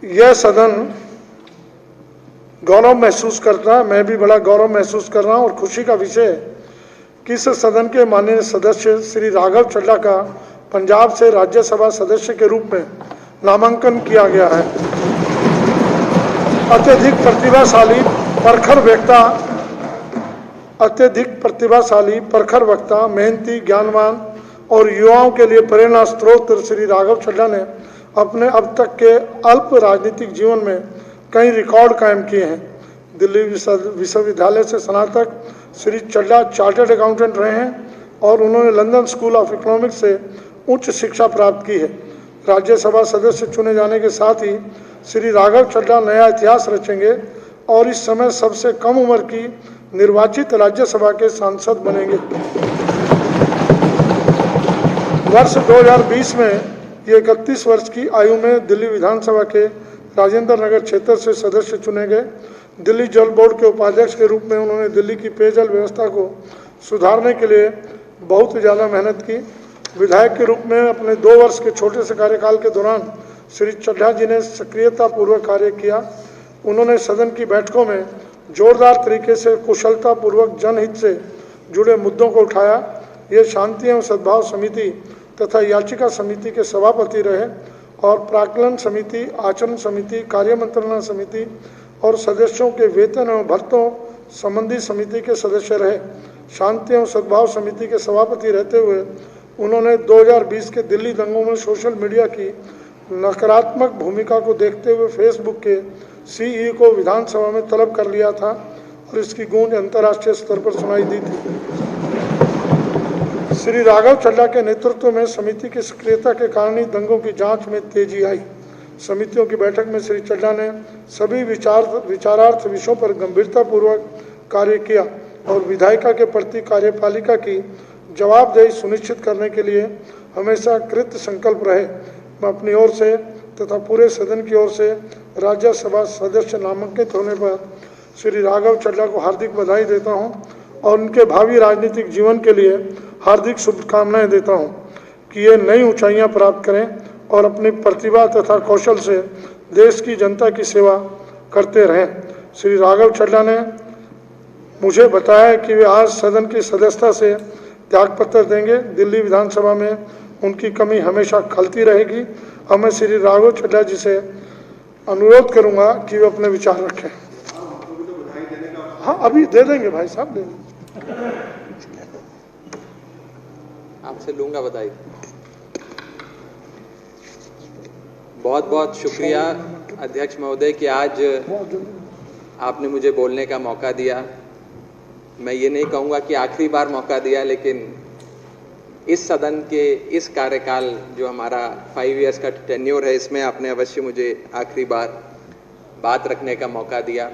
यह सदन गौरव महसूस करता है, मैं भी बड़ा गौरव महसूस कर रहा हूं और खुशी का विषय है कि इस सदन के माननीय सदस्य श्री राघव चड्ढा का पंजाब से राज्यसभा सदस्य के रूप में नामांकन किया गया है। अत्यधिक प्रतिभाशाली, प्रखर वक्ता, मेहनती, ज्ञानवान और युवाओं के लिए प्रेरणा स्रोत श्री राघव चड्ढा ने अपने अब तक के अल्प राजनीतिक जीवन में कई रिकॉर्ड कायम किए हैं। दिल्ली विश्वविद्यालय से स्नातक श्री चड्ढा चार्टर्ड अकाउंटेंट रहे हैं और उन्होंने लंदन स्कूल ऑफ इकोनॉमिक्स से उच्च शिक्षा प्राप्त की है। राज्यसभा सदस्य चुने जाने के साथ ही श्री राघव चड्ढा नया इतिहास रचेंगे और इस समय सबसे कम उम्र की निर्वाचित राज्यसभा के सांसद बनेंगे। वर्ष 2020 में ये 31 वर्ष की आयु में दिल्ली विधानसभा के राजेंद्र नगर क्षेत्र से सदस्य चुने गए। दिल्ली जल बोर्ड के उपाध्यक्ष के रूप में उन्होंने दिल्ली की पेयजल व्यवस्था को सुधारने के लिए बहुत ज़्यादा मेहनत की। विधायक के रूप में अपने 2 वर्ष के छोटे से कार्यकाल के दौरान श्री चड्ढा जी ने सक्रियतापूर्वक कार्य किया। उन्होंने सदन की बैठकों में जोरदार तरीके से कुशलतापूर्वक जनहित से जुड़े मुद्दों को उठाया। ये शांति एवं सद्भाव समिति तथा याचिका समिति के सभापति रहे और प्राक्कलन समिति, आचरण समिति, कार्य मंत्रणा समिति और सदस्यों के वेतन एवं भत्तों संबंधी समिति के सदस्य रहे। शांति एवं सद्भाव समिति के सभापति रहते हुए उन्होंने 2020 के दिल्ली दंगों में सोशल मीडिया की नकारात्मक भूमिका को देखते हुए फेसबुक के सीईओ को विधानसभा में तलब कर लिया था और इसकी गूंज अंतर्राष्ट्रीय स्तर पर सुनाई दी थी। श्री राघव चड्ढा के नेतृत्व में समिति की सक्रियता के कारण ही दंगों की जांच में तेजी आई। समितियों की बैठक में श्री चड्ढा ने सभी विचारार्थ विषयों पर गंभीरतापूर्वक कार्य किया और विधायिका के प्रति कार्यपालिका की जवाबदेही सुनिश्चित करने के लिए हमेशा कृत संकल्प रहे। मैं अपनी ओर से तथा पूरे सदन की ओर से राज्यसभा सदस्य नामांकित होने पर श्री राघव चड्ढा को हार्दिक बधाई देता हूं और उनके भावी राजनीतिक जीवन के लिए हार्दिक शुभकामनाएं देता हूं कि ये नई ऊंचाइयां प्राप्त करें और अपनी प्रतिभा तथा कौशल से देश की जनता की सेवा करते रहें। श्री राघव चड्ढा ने मुझे बताया कि वे आज सदन की सदस्यता से त्यागपत्र देंगे। दिल्ली विधानसभा में उनकी कमी हमेशा खलती रहेगी और मैं श्री राघव चड्ढा जी से अनुरोध करूंगा कि वे अपने विचार रखें। हाँ, अभी दे देंगे भाई साहब, दे देंगे। आपसे लूंगा बधाई। बहुत बहुत शुक्रिया अध्यक्ष महोदय कि आज आपने मुझे बोलने का मौका दिया। मैं ये नहीं कहूँगा कि आखिरी बार मौका दिया, लेकिन इस सदन के इस कार्यकाल जो हमारा 5 इयर्स का टेन्योर है, इसमें आपने अवश्य मुझे आखिरी बार बात रखने का मौका दिया।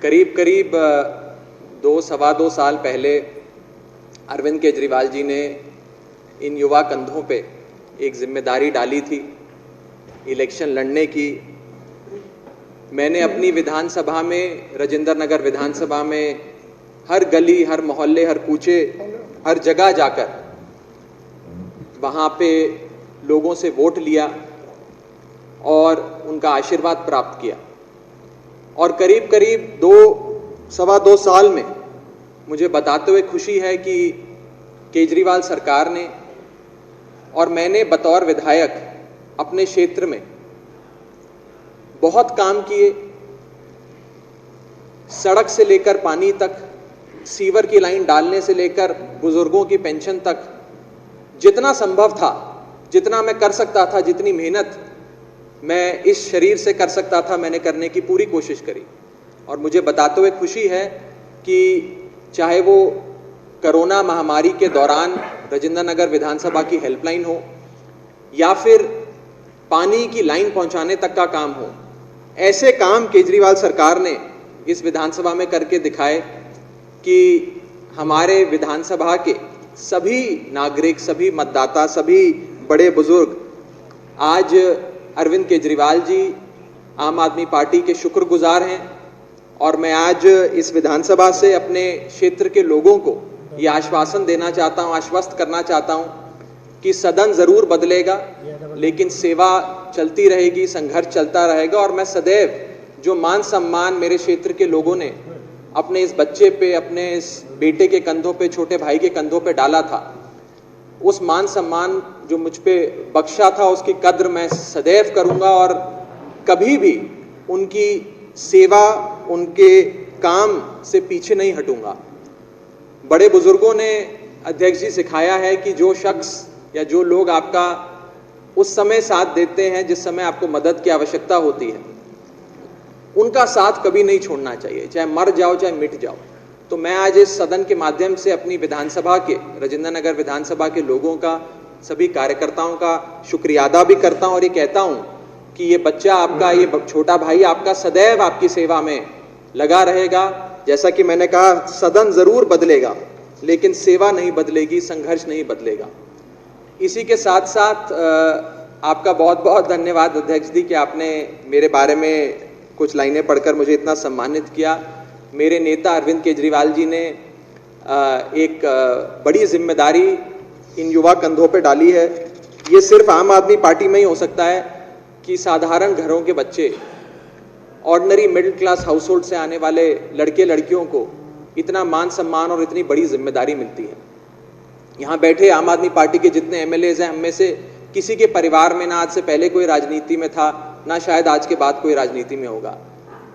करीब करीब 2-2.25 साल पहले अरविंद केजरीवाल जी ने इन युवा कंधों पे एक जिम्मेदारी डाली थी इलेक्शन लड़ने की। मैंने अपनी विधानसभा में, राजेंद्र नगर विधानसभा में, हर गली, हर मोहल्ले, हर कूचे, हर जगह जाकर वहाँ पे लोगों से वोट लिया और उनका आशीर्वाद प्राप्त किया। और करीब करीब 2-2.25 साल में मुझे बताते हुए खुशी है कि केजरीवाल सरकार ने और मैंने बतौर विधायक अपने क्षेत्र में बहुत काम किए। सड़क से लेकर पानी तक, सीवर की लाइन डालने से लेकर बुजुर्गों की पेंशन तक, जितना संभव था, जितना मैं कर सकता था, जितनी मेहनत मैं इस शरीर से कर सकता था, मैंने करने की पूरी कोशिश करी। और मुझे बताते हुए खुशी है कि चाहे वो कोरोना महामारी के दौरान राजेंद्र नगर विधानसभा की हेल्पलाइन हो या फिर पानी की लाइन पहुंचाने तक का काम हो, ऐसे काम केजरीवाल सरकार ने इस विधानसभा में करके दिखाए कि हमारे विधानसभा के सभी नागरिक, सभी मतदाता, सभी बड़े बुजुर्ग आज अरविंद केजरीवाल जी, आम आदमी पार्टी के शुक्रगुजार हैं। और मैं आज इस विधानसभा से अपने क्षेत्र के लोगों को ये आश्वासन देना चाहता हूँ, आश्वस्त करना चाहता हूँ कि सदन जरूर बदलेगा लेकिन सेवा चलती रहेगी, संघर्ष चलता रहेगा। और मैं सदैव जो मान सम्मान मेरे क्षेत्र के लोगों ने अपने इस बच्चे पे, अपने इस बेटे के कंधों पे, छोटे भाई के कंधों पे डाला था, उस मान सम्मान जो मुझ पे बख्शा था, उसकी कद्र मैं सदैव करूंगा और कभी भी उनकी सेवा, उनके काम से पीछे नहीं हटूंगा। बड़े बुजुर्गों ने अध्यक्ष जी सिखाया है कि जो शख्स या जो लोग आपका उस समय साथ देते हैं जिस समय आपको मदद की आवश्यकता होती है, उनका साथ कभी नहीं छोड़ना चाहिए, चाहे मर जाओ चाहे मिट जाओ। तो मैं आज इस सदन के माध्यम से अपनी विधानसभा के, राजेंद्र नगर विधानसभा के लोगों का, सभी कार्यकर्ताओं का शुक्रिया अदा भी करता हूं और ये कहता हूं कि ये बच्चा आपका, ये छोटा भाई आपका सदैव आपकी सेवा में लगा रहेगा। जैसा कि मैंने कहा, सदन जरूर बदलेगा लेकिन सेवा नहीं बदलेगी, संघर्ष नहीं बदलेगा। इसी के साथ साथ आपका बहुत बहुत धन्यवाद अध्यक्ष जी कि आपने मेरे बारे में कुछ लाइनें पढ़कर मुझे इतना सम्मानित किया। मेरे नेता अरविंद केजरीवाल जी ने एक बड़ी जिम्मेदारी इन युवा कंधों पे डाली है। ये सिर्फ आम आदमी पार्टी में ही हो सकता है कि साधारण घरों के बच्चे, ordinary middle class house hold से आने वाले लड़के लड़कियों को इतना मान सम्मान और इतनी बड़ी जिम्मेदारी मिलती है। यहाँ बैठे आम आदमी पार्टी के जितने एमएलएज हैं, हम में से किसी के परिवार में ना आज से पहले कोई राजनीति में था, ना शायद आज के बाद कोई राजनीति में होगा।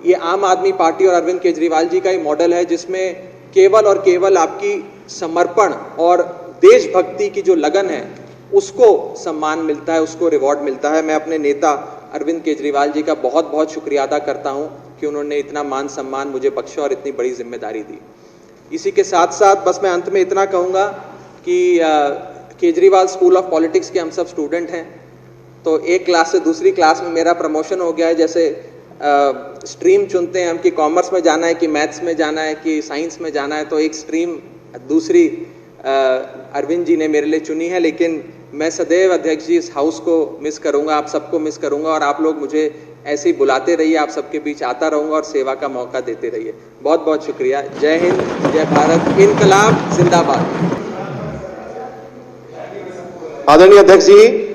ये आम आदमी पार्टी और अरविंद केजरीवाल जी का ही मॉडल है जिसमें केवल और केवल आपकी समर्पण और देशभक्ति की जो लगन है उसको सम्मान मिलता है, उसको रिवॉर्ड मिलता है। मैं अपने नेता अरविंद केजरीवाल जी का बहुत बहुत शुक्रिया अदा करता हूं कि उन्होंने इतना मान सम्मान मुझे बख्शा और इतनी बड़ी जिम्मेदारी दी। इसी के साथ साथ बस मैं अंत में इतना कहूँगा कि केजरीवाल स्कूल ऑफ पॉलिटिक्स के हम सब स्टूडेंट हैं, तो एक क्लास से दूसरी क्लास में मेरा प्रमोशन हो गया है। जैसे स्ट्रीम चुनते हैं हम कि कॉमर्स में जाना है कि मैथ्स में जाना है कि साइंस में जाना है, तो एक स्ट्रीम दूसरी अरविंद जी ने मेरे लिए चुनी है। लेकिन मैं सदैव अध्यक्ष जी इस हाउस को मिस करूंगा, आप सबको मिस करूंगा और आप लोग मुझे ऐसे ही बुलाते रहिए, आप सबके बीच आता रहूंगा और सेवा का मौका देते रहिए। बहुत बहुत शुक्रिया। जय हिंद, जय भारत, इनकलाब जिंदाबाद। आदरणीय अध्यक्ष जी,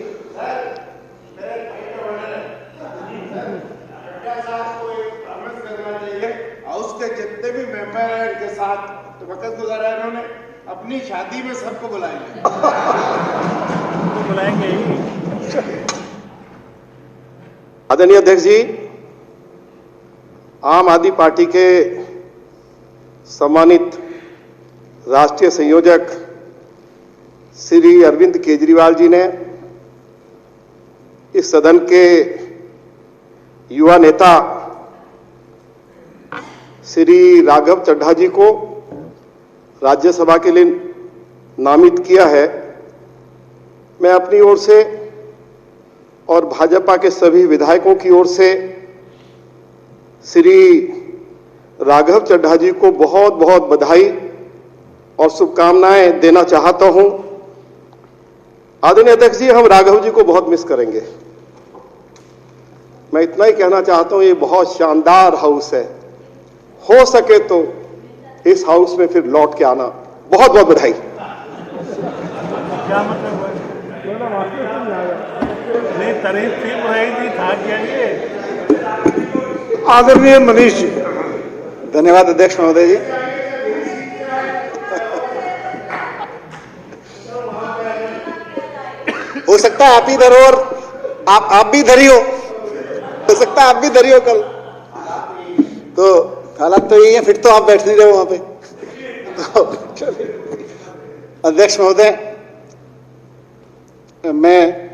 हाउस के जितने भी मेंबर हैं इनके साथ वक्त गुजारा है इन्होंने, अपनी शादी में सबको बुलाएंगे। तो बुलाएंगे ही। आदरणीय अध्यक्ष जी, आम आदमी पार्टी के सम्मानित राष्ट्रीय संयोजक श्री अरविंद केजरीवाल जी ने इस सदन के युवा नेता श्री राघव चड्ढा जी को राज्यसभा के लिए नामित किया है। मैं अपनी ओर से और भाजपा के सभी विधायकों की ओर से श्री राघव चड्ढा जी को बहुत बहुत बधाई और शुभकामनाएं देना चाहता हूं। आदरणीय अध्यक्ष जी, हम राघव जी को बहुत मिस करेंगे। मैं इतना ही कहना चाहता हूं, ये बहुत शानदार हाउस है, हो सके तो इस हाउस में फिर लौट के आना। बहुत बहुत बधाई। क्या मतलब नहीं, तारीफ थी रही थी, था क्या ये? आदरणीय मनीष जी। धन्यवाद अध्यक्ष महोदय जी। हो सकता है आप ही धरो और आप भी धरियो, हो सकता है आप भी धरियो कल। तो हालात तो यही है, फिर तो आप बैठ नहीं रहे वहां पे। तो अध्यक्ष महोदय, मैं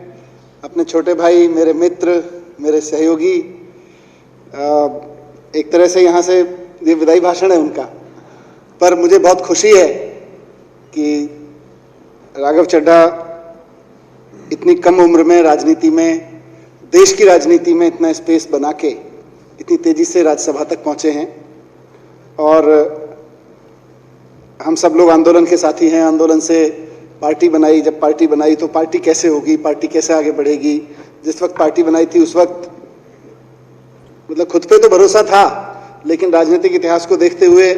अपने छोटे भाई, मेरे मित्र, मेरे सहयोगी, एक तरह से यहाँ से ये विदाई भाषण है उनका, पर मुझे बहुत खुशी है कि राघव चड्ढा इतनी कम उम्र में राजनीति में, देश की राजनीति में इतना स्पेस बना के इतनी तेजी से राज्यसभा तक पहुंचे हैं। और हम सब लोग आंदोलन के साथी हैं, आंदोलन से पार्टी बनाई, जब पार्टी बनाई तो पार्टी कैसे होगी, पार्टी कैसे आगे बढ़ेगी। जिस वक्त पार्टी बनाई थी उस वक्त मतलब खुद पे तो भरोसा था, लेकिन राजनीतिक इतिहास को देखते हुए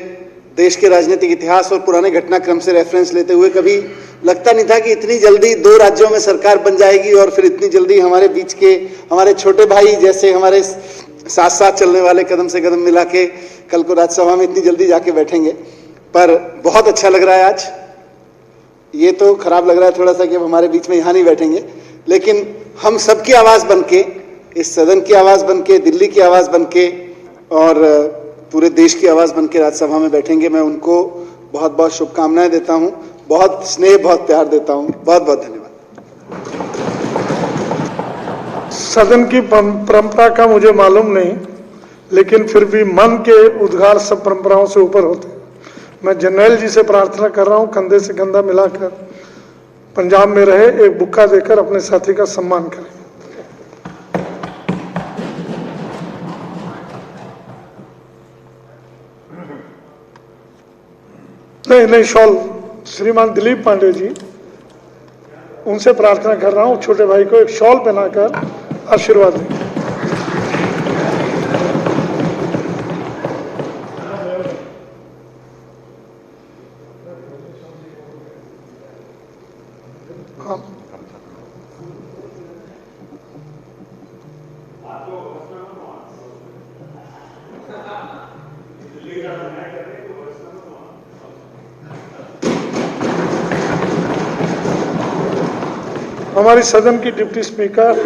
देश के राजनीतिक इतिहास और पुराने घटनाक्रम से रेफरेंस लेते हुए कभी लगता नहीं था कि इतनी जल्दी 2 राज्यों में सरकार बन जाएगी और फिर इतनी जल्दी हमारे बीच के हमारे छोटे भाई जैसे हमारे साथ साथ चलने वाले कदम से कदम मिला के कल को राज्यसभा में इतनी जल्दी जाके बैठेंगे। पर बहुत अच्छा लग रहा है आज। ये तो खराब लग रहा है थोड़ा सा कि अब हमारे बीच में यहाँ नहीं बैठेंगे, लेकिन हम सबकी आवाज़ बन के, इस सदन की आवाज़ बन के, दिल्ली की आवाज़ बन के और पूरे देश की आवाज़ बन के राज्यसभा में बैठेंगे। मैं उनको बहुत बहुत शुभकामनाएं देता हूं, बहुत स्नेह, बहुत प्यार देता हूं। बहुत बहुत धन्यवाद। सदन की परंपरा का मुझे मालूम नहीं, लेकिन फिर भी मन के उद्गार सब परंपराओं से ऊपर होते हैं। मैं जनरल जी से प्रार्थना कर रहा हूं, कंधे से कंधा मिलाकर पंजाब में रहे, एक बुक्का देकर अपने साथी का सम्मान करें। नहीं, शॉल श्रीमान दिलीप पांडे जी, उनसे प्रार्थना कर रहा हूं छोटे भाई को एक शॉल पहनाकर आशीर्वाद दें। हमारी सदन की डिप्टी स्पीकर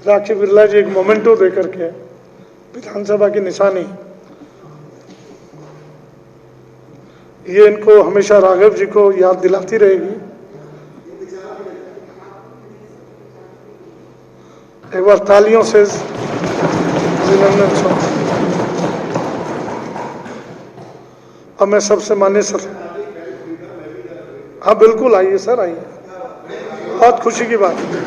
राखी बिरला जी एक मोमेंटो देकर के विधानसभा की निशानी, ये इनको हमेशा राघव जी को याद दिलाती रहेगी। एक बार तालियों से अभिनंदन। अब मैं सबसे मान्य सर, हाँ बिल्कुल आइए सर, आइए, बहुत खुशी की बात है।